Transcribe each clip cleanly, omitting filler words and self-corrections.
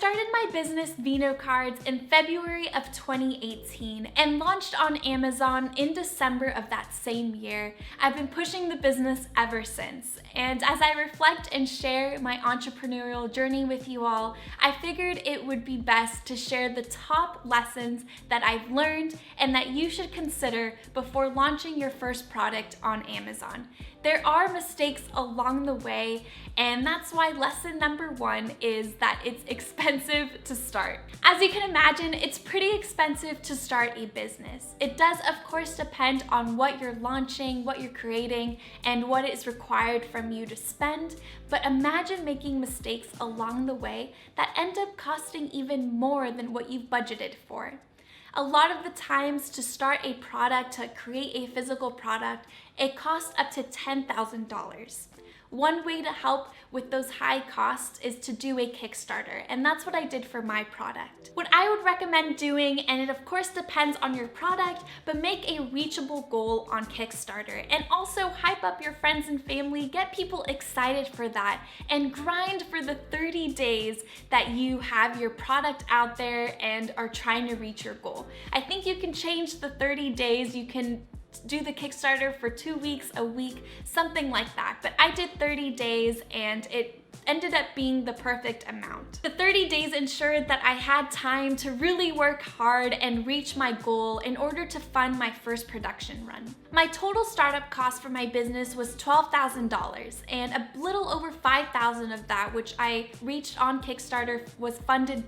started my business Vino Cards in February of 2018 and launched on Amazon in December of that same year. I've been pushing the business ever since. And as I reflect and share my entrepreneurial journey with you all, I figured it would be best to share the top lessons that I've learned and that you should consider before launching your first product on Amazon. There are mistakes along the way, and that's why lesson number 1 is that it's expensive to start. As you can imagine, it's pretty expensive to start a business. It does, of course, depend on what you're launching, what you're creating, and what is required from you to spend, but imagine making mistakes along the way that end up costing even more than what you've budgeted for. A lot of the times to start a product, to create a physical product, it costs up to $10,000. One way to help with those high costs is to do a Kickstarter, and that's what I did for my product. What I would recommend doing, and it of course depends on your product, but make a reachable goal on Kickstarter and also hype up your friends and family, get people excited for that, and grind for the 30 days that you have your product out there and are trying to reach your goal. I think you can change the 30 days, you can do the Kickstarter for 2 weeks, a week, something like that. But I did 30 days and it ended up being the perfect amount. The 30 days ensured that I had time to really work hard and reach my goal in order to fund my first production run. My total startup cost for my business was $12,000, and a little over $5,000 of that, which I reached on Kickstarter, was funded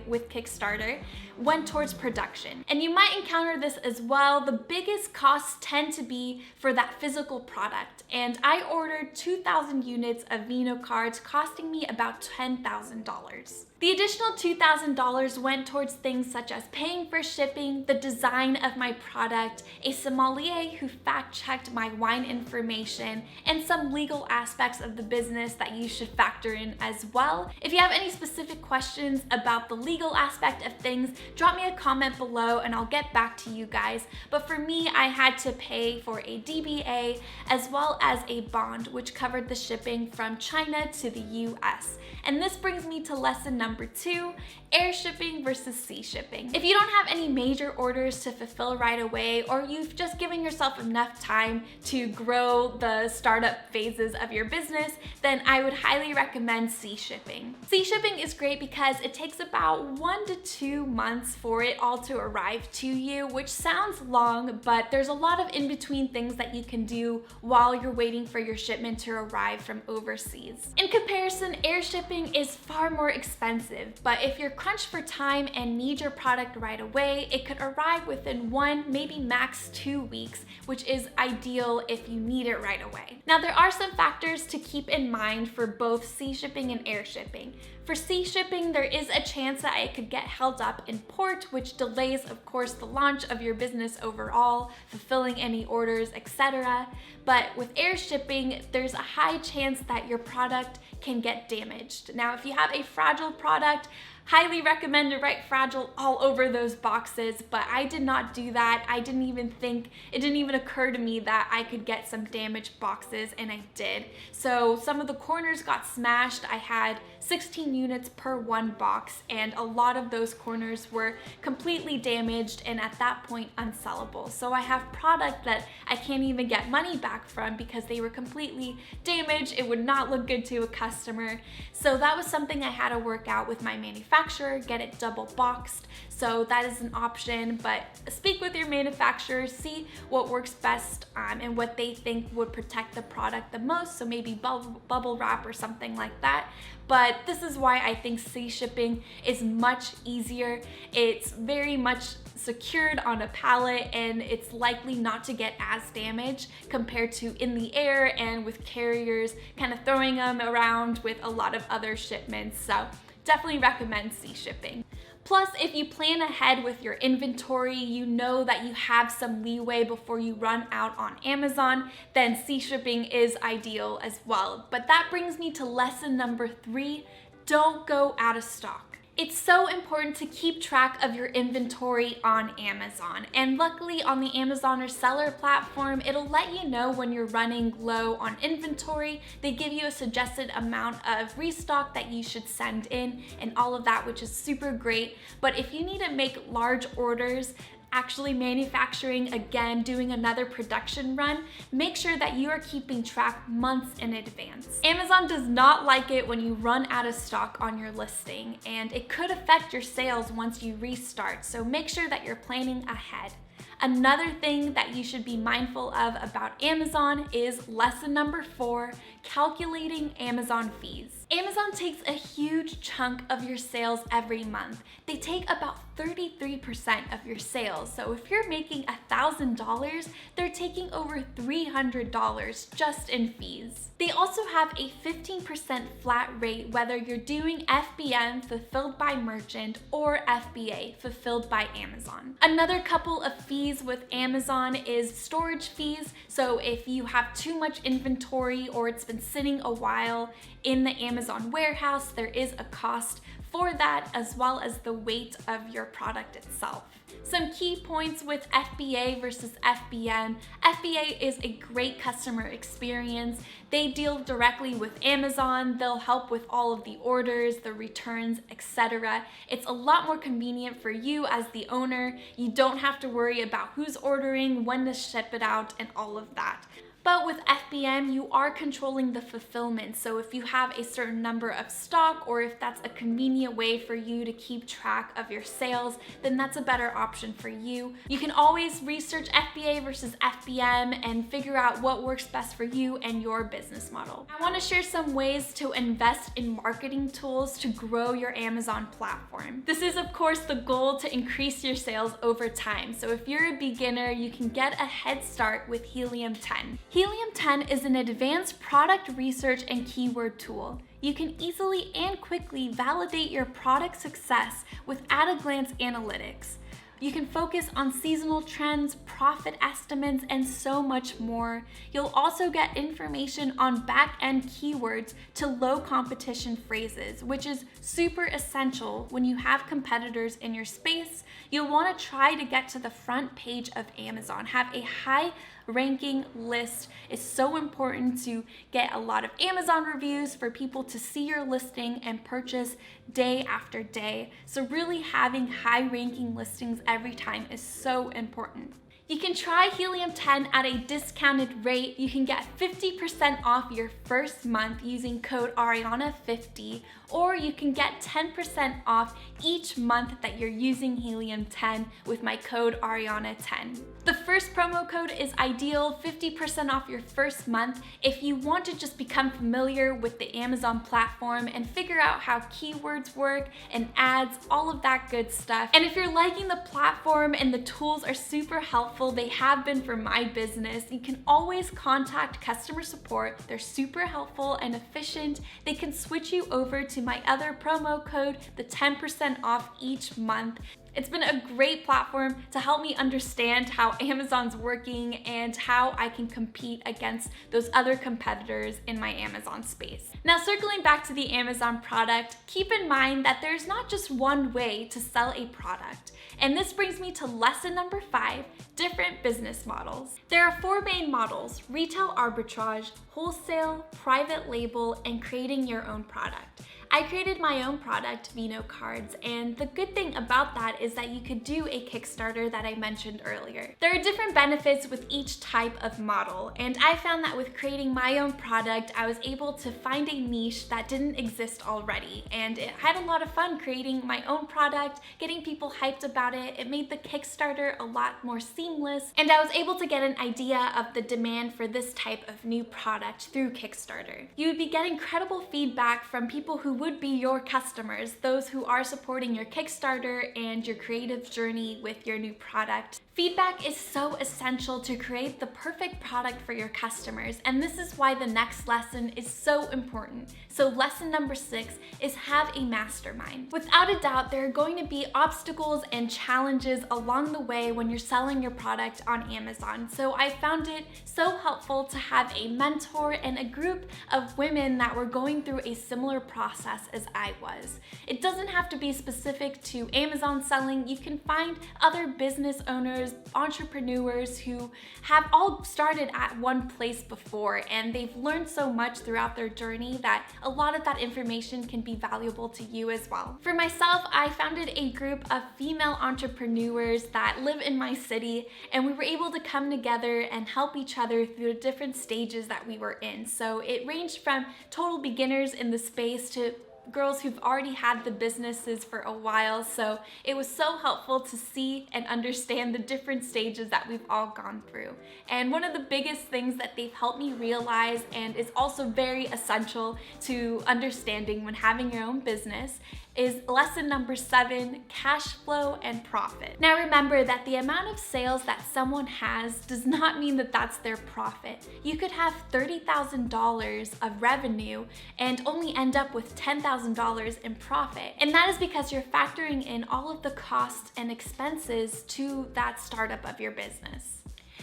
with Kickstarter, went towards production. And you might encounter this as well. The biggest costs tend to be for that physical product, and I ordered 2,000 units of Vino Cards, costing me about $10,000. The additional $2,000 went towards things such as paying for shipping, the design of my product, a sommelier who fact-checked my wine information, and some legal aspects of the business that you should factor in as well. If you have any specific questions about the legal aspect of things, drop me a comment below and I'll get back to you guys. But for me, I had to pay for a DBA as well as a bond, which covered the shipping from China to the US. And this brings me to lesson number 2, air shipping versus sea shipping. If you don't have any major orders to fulfill right away, or you've just given yourself enough time to grow the startup phases of your business, then I would highly recommend sea shipping. Sea shipping is great because it takes about 1 to 2 months for it all to arrive to you, which sounds long, but there's a lot of in-between things that you can do while you're waiting for your shipment to arrive from overseas. In comparison, air shipping is far more expensive, but if you're crunched for time and need your product right away, it could arrive within 1, maybe max 2 weeks, which is ideal if you need it right away. Now, there are some factors to keep in mind for both sea shipping and air shipping. For sea shipping, there is a chance that it could get held up in port, which delays, of course, the launch of your business overall, fulfilling any orders, etc. But with air shipping, there's a high chance that your product can get damaged. Now, if you have a fragile product, highly recommend to write fragile all over those boxes, but I did not do that. It didn't even occur to me that I could get some damaged boxes, and I did. So some of the corners got smashed. I had 16 units per 1 box, and a lot of those corners were completely damaged and at that point unsellable. So I have product that I can't even get money back from because they were completely damaged. It would not look good to a customer. So that was something I had to work out with my manufacturer, get it double boxed. So that is an option, but speak with your manufacturer, see what works best and what they think would protect the product the most. So maybe bubble wrap or something like that. But this is why I think sea shipping is much easier. It's very much secured on a pallet, and it's likely not to get as damaged compared to in the air and with carriers kind of throwing them around with a lot of other shipments. So definitely recommend sea shipping. Plus, if you plan ahead with your inventory, you know that you have some leeway before you run out on Amazon, then sea shipping is ideal as well. But that brings me to lesson number 3, don't go out of stock. It's so important to keep track of your inventory on Amazon. And luckily on the Amazon or seller platform, it'll let you know when you're running low on inventory. They give you a suggested amount of restock that you should send in and all of that, which is super great. But if you need to make large orders, actually manufacturing again, doing another production run, make sure that you are keeping track months in advance. Amazon does not like it when you run out of stock on your listing, and it could affect your sales once you restart, so make sure that you're planning ahead. Another thing that you should be mindful of about Amazon is lesson number 4, calculating Amazon fees. Amazon takes a huge chunk of your sales every month. They take about 33% of your sales. So if you're making $1,000, they're taking over $300 just in fees. They also have a 15% flat rate whether you're doing FBA fulfilled by merchant or FBA fulfilled by Amazon. Another couple of fees with Amazon is storage fees. So if you have too much inventory or it's been sitting a while in the Amazon warehouse, there is a cost for that, as well as the weight of your product itself. Some key points with FBA versus FBM. FBA is a great customer experience. They deal directly with Amazon. They'll help with all of the orders, the returns, etc. It's a lot more convenient for you as the owner. You don't have to worry about who's ordering, when to ship it out, and all of that. But with FBM, you are controlling the fulfillment. So if you have a certain number of stock, or if that's a convenient way for you to keep track of your sales, then that's a better option for you. You can always research FBA versus FBM and figure out what works best for you and your business model. I want to share some ways to invest in marketing tools to grow your Amazon platform. This is of course the goal, to increase your sales over time. So if you're a beginner, you can get a head start with Helium 10. Helium 10 is an advanced product research and keyword tool. You can easily and quickly validate your product success with at-a-glance analytics. You can focus on seasonal trends, profit estimates, and so much more. You'll also get information on back-end keywords to low competition phrases, which is super essential when you have competitors in your space. You'll want to try to get to the front page of Amazon. Have a high ranking list. Is so important to get a lot of Amazon reviews for people to see your listing and purchase day after day. So really having high ranking listings every time is so important. You can try Helium 10 at a discounted rate. You can get 50% off your first month using code Ariana50, or you can get 10% off each month that you're using Helium 10 with my code Ariana10. The first promo code is ideal, 50% off your first month if you want to just become familiar with the Amazon platform and figure out how keywords work and ads, all of that good stuff. And if you're liking the platform and the tools are super helpful, they have been for my business, you can always contact customer support. They're super helpful and efficient. They can switch you over to my other promo code, the 10% off each month. It's been a great platform to help me understand how Amazon's working and how I can compete against those other competitors in my Amazon space. Now, circling back to the Amazon product, keep in mind that there's not just one way to sell a product. And this brings me to lesson number 5, different business models. There are 4 main models: retail arbitrage, wholesale, private label, and creating your own product. I created my own product, Vino Cards, and the good thing about that is that you could do a Kickstarter that I mentioned earlier. There are different benefits with each type of model, and I found that with creating my own product, I was able to find a niche that didn't exist already, and I had a lot of fun creating my own product, getting people hyped about it. It made the Kickstarter a lot more seamless, and I was able to get an idea of the demand for this type of new product through Kickstarter. You would be getting incredible feedback from people who would be your customers, those who are supporting your Kickstarter and your creative journey with your new product. Feedback is so essential to create the perfect product for your customers, and this is why the next lesson is so important. So lesson number 6 is have a mastermind. Without a doubt, there are going to be obstacles and challenges along the way when you're selling your product on Amazon. So I found it so helpful to have a mentor and a group of women that were going through a similar process process as I was. It doesn't have to be specific to Amazon selling. You can find other business owners, entrepreneurs who have all started at one place before, and they've learned so much throughout their journey that a lot of that information can be valuable to you as well. For myself, I founded a group of female entrepreneurs that live in my city, and we were able to come together and help each other through the different stages that we were in. So it ranged from total beginners in the space to girls who've already had the businesses for a while. So it was so helpful to see and understand the different stages that we've all gone through. And one of the biggest things that they've helped me realize, and is also very essential to understanding when having your own business, is lesson number 7, cash flow and profit. Now remember that the amount of sales that someone has does not mean that that's their profit. You could have $30,000 of revenue and only end up with $10,000 in profit. And that is because you're factoring in all of the costs and expenses to that startup of your business.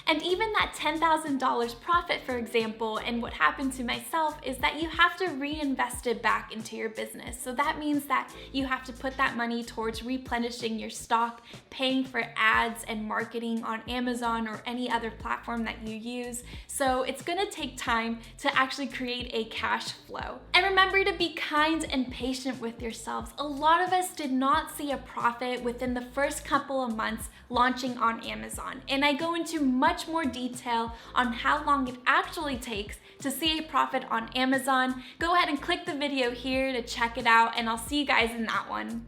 And even that $10,000 profit, for example, and what happened to myself is that you have to reinvest it back into your business. So that means that you have to put that money towards replenishing your stock, paying for ads and marketing on Amazon or any other platform that you use. So it's gonna take time to actually create a cash flow. And remember to be kind and patient with yourselves. A lot of us did not see a profit within the first couple of months launching on Amazon. And I go into much more detail on how long it actually takes to see a profit on Amazon. Go ahead and click the video here to check it out, and I'll see you guys in that one.